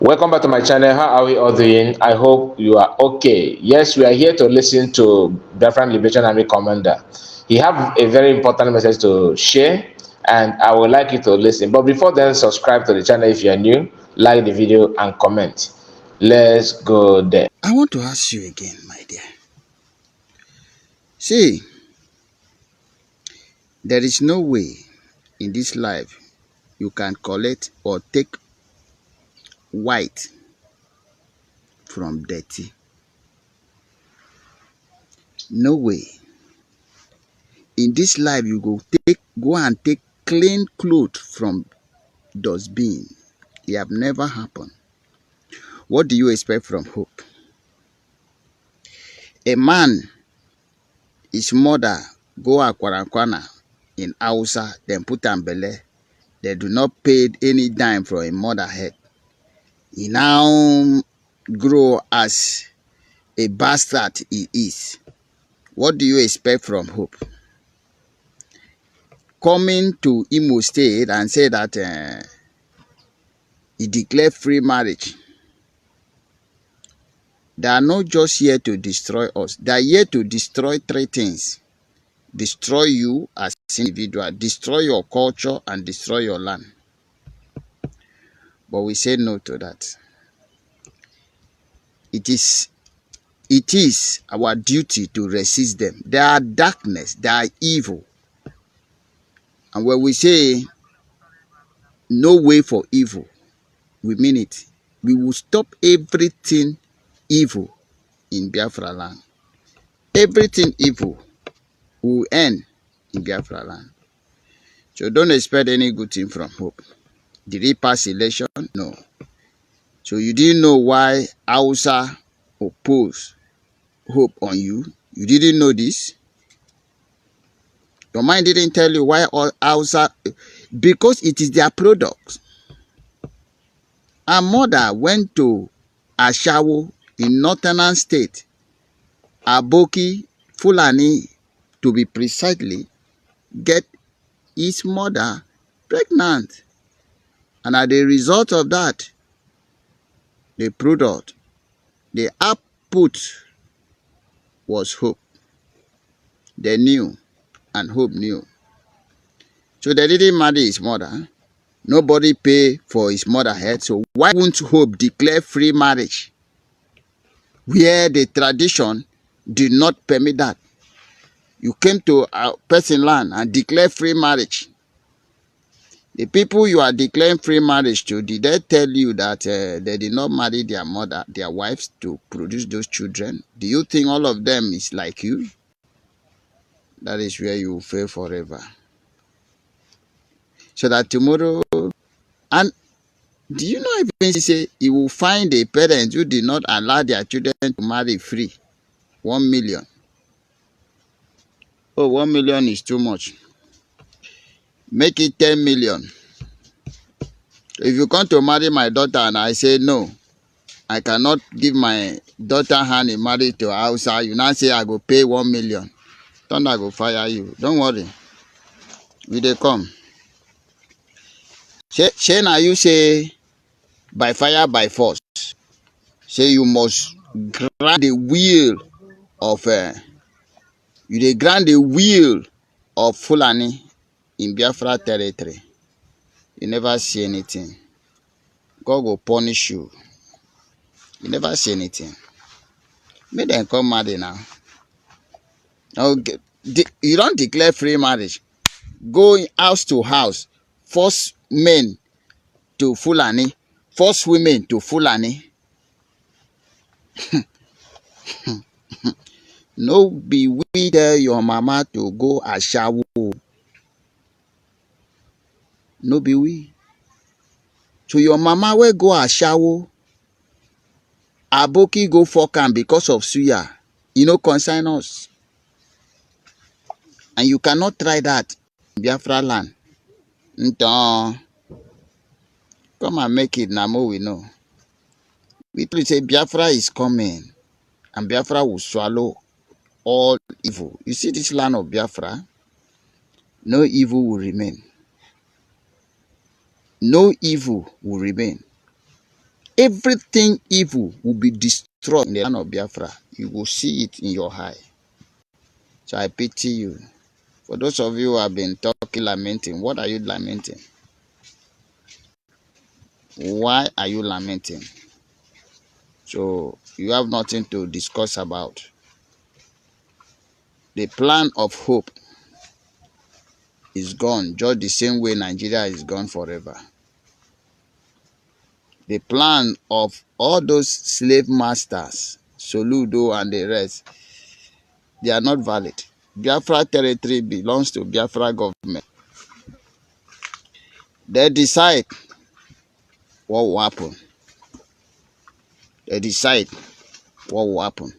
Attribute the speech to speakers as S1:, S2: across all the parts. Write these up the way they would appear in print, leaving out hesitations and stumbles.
S1: Welcome back to my channel. How are we all doing? I hope you are okay. Yes, we are here to listen to Biafra Liberation Army Commander. He have a very important message to share, and I would like you to listen. But before then, subscribe to the channel if you are new, like the video, and comment. Let's go there.
S2: I want to ask you again, my dear. See, there is no way in this life you can collect or take white from dirty. No way. In this life you go and take clean clothes from dustbin. It have never happened. What do you expect from hope? A man, his mother go Akwarakwana in Hausa, then put am belle. They do not pay any dime from a mother head. He now grow as a bastard he is. What do you expect from hope? Coming to Imo State and say that he declared free marriage. They are not just here to destroy us. They are here to destroy three things. Destroy you as an individual, destroy your culture, and destroy your land. But we say no to that. It is our duty to resist them. They are darkness, they are evil. And when we say no way for evil, we mean it. We will stop everything evil in Biafra land. Everything evil will end in Biafra land. So don't expect any good thing from hope. Did he pass election? No. So you didn't know why Hausa opposed hope on you? You didn't know this? Your mind didn't tell you why all Hausa, because it is their product. Her mother went to Ashawo in northern state, Aboki, Fulani, to be precisely, get his mother pregnant. And as a result of that, the product, the output was hope. They knew, and hope knew. So they didn't marry his mother. Nobody pay for his mother head. So why won't hope declare free marriage? Where the tradition did not permit that. You came to a person land and declare free marriage. The people you are declaring free marriage to, did they tell you that they did not marry their mother, their wives to produce those children? Do you think all of them is like you? That is where you will fail forever. So that tomorrow, and do you know even say you will find a parent who did not allow their children to marry free? 1 million. Oh, 1 million is too much. Make it 10 million. If you come to marry my daughter and I say no, I cannot give my daughter hand in marriage to Hausa, you now say I go pay 1 million. Thunder go fire you. Don't worry. We dey come. Say now you say by fire by force. Say you must grant the will of you dey grant the will of Fulani in Biafra territory. You never see anything. God will punish you. You never see anything. Make them come marry now. Okay. You don't declare free marriage. Go house to house. Force men to Fulani. Force women to Fulani. No be we tell your mama to go Ashawo. No be we. So your mama will go Ashawo. Aboki go fuck am because of suya. You know concern us. And you cannot try that in Biafra land. Come and make it Namo we know. We tell you say Biafra is coming. And Biafra will swallow all evil. You see this land of Biafra? No evil will remain. No evil will remain. Everything evil will be destroyed in the land of Biafra. You will see it in your eye. So I pity you. For those of you who have been talking, lamenting, what are you lamenting? Why are you lamenting? So you have nothing to discuss about. The plan of hope is gone, just the same way Nigeria is gone forever. The plan of all those slave masters, Soludo and the rest, they are not valid. Biafra territory belongs to Biafra government. They decide what will happen. They decide what will happen.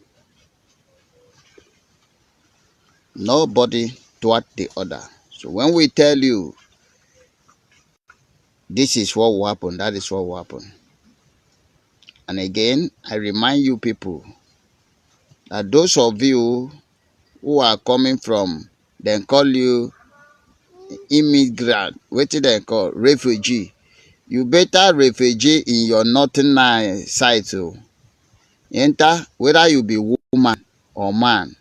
S2: Nobody toward the other. So when we tell you this is what will happen, that is what will happen. And again, I remind you people that those of you who are coming from, they call you immigrant, what did they call refugee? You better refugee in your northern side. So enter, whether you be woman or man,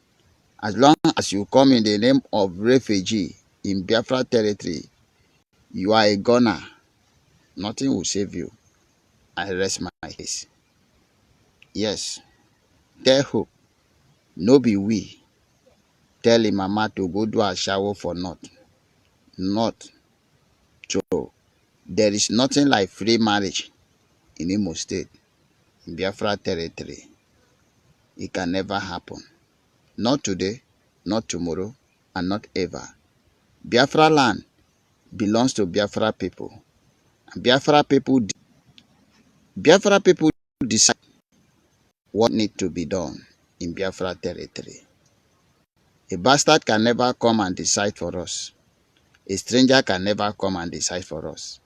S2: as long as you come in the name of refugee in Biafra territory, you are a gunner. Nothing will save you. I rest my case. Yes, tell hope, no be we. Tell him mama to go do a shower for not. Not. So there is nothing like free marriage in Imo State, in Biafra territory. It can never happen. Not today, not tomorrow, and not ever. Biafra land belongs to Biafra people. And Biafra people decide what needs to be done in Biafra territory. A bastard can never come and decide for us. A stranger can never come and decide for us.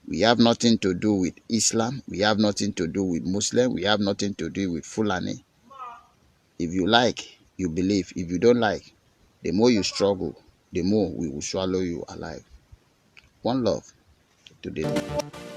S2: We have nothing to do with Islam. We have nothing to do with Muslim. We have nothing to do with Fulani. If you like, you believe. If you don't like, the more you struggle, the more we will swallow you alive. One love to the people.